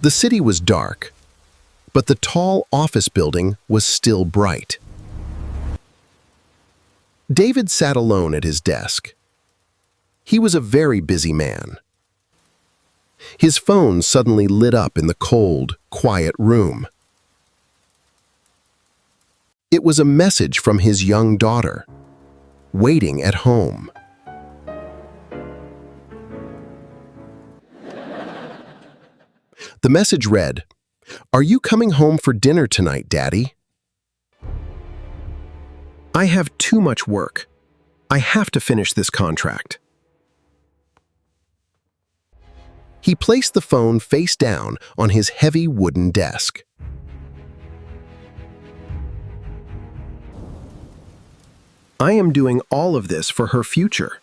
The city was dark, but the tall office building was still bright. David sat alone at his desk. He was a very busy man. His phone suddenly lit up in the cold, quiet room. It was a message from his young daughter, waiting at home. The message read, "Are you coming home for dinner tonight, Daddy? I have too much work. I have to finish this contract." He placed the phone face down on his heavy wooden desk. I am doing all of this for her future.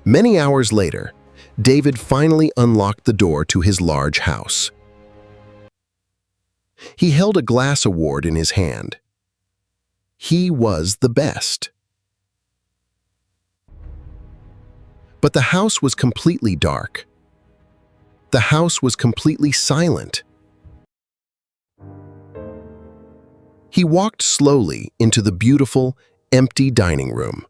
Many hours later, David finally unlocked the door to his large house. He held a glass award in his hand. He was the best. But the house was completely dark. The house was completely silent. He walked slowly into the beautiful, empty dining room.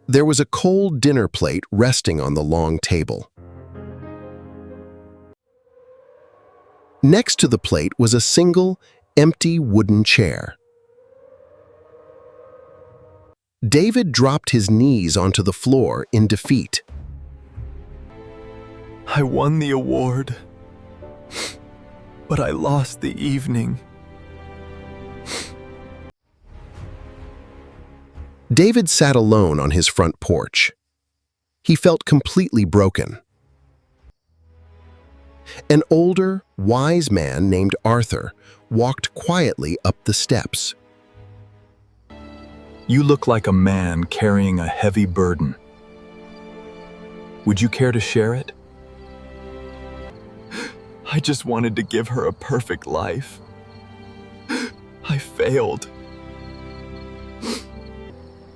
There was a cold dinner plate resting on the long table. Next to the plate was a single, empty wooden chair. David dropped his knees onto the floor in defeat. I won the award, but I lost the evening. David sat alone on his front porch. He felt completely broken. An older, wise man named Arthur walked quietly up the steps. You look like a man carrying a heavy burden. Would you care to share it? I just wanted to give her a perfect life. I failed.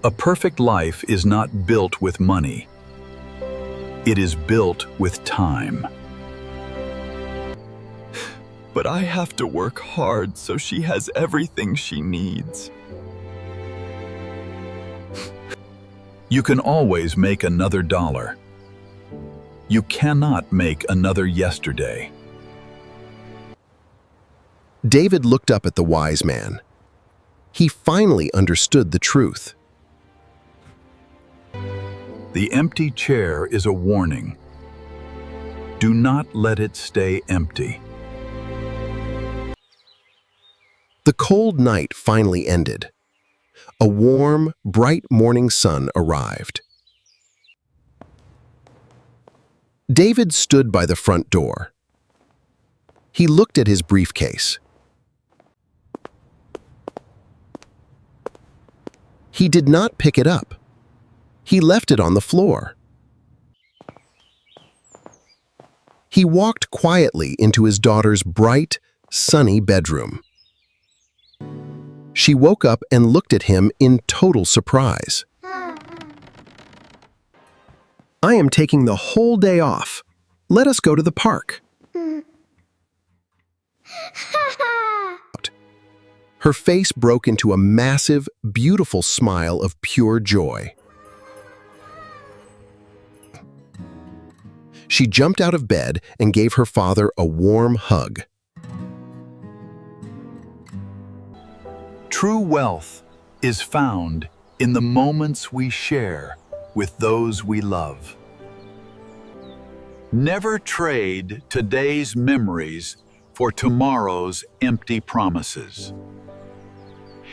A perfect life is not built with money. It is built with time. But I have to work hard so she has everything she needs. You can always make another dollar. You cannot make another yesterday. David looked up at the wise man. He finally understood the truth. The empty chair is a warning. Do not let it stay empty. The cold night finally ended. A warm, bright morning sun arrived. David stood by the front door. He looked at his briefcase. He did not pick it up. He left it on the floor. He walked quietly into his daughter's bright, sunny bedroom. She woke up and looked at him in total surprise. I am taking the whole day off. Let us go to the park. Her face broke into a massive, beautiful smile of pure joy. She jumped out of bed and gave her father a warm hug. True wealth is found in the moments we share with those we love. Never trade today's memories for tomorrow's empty promises.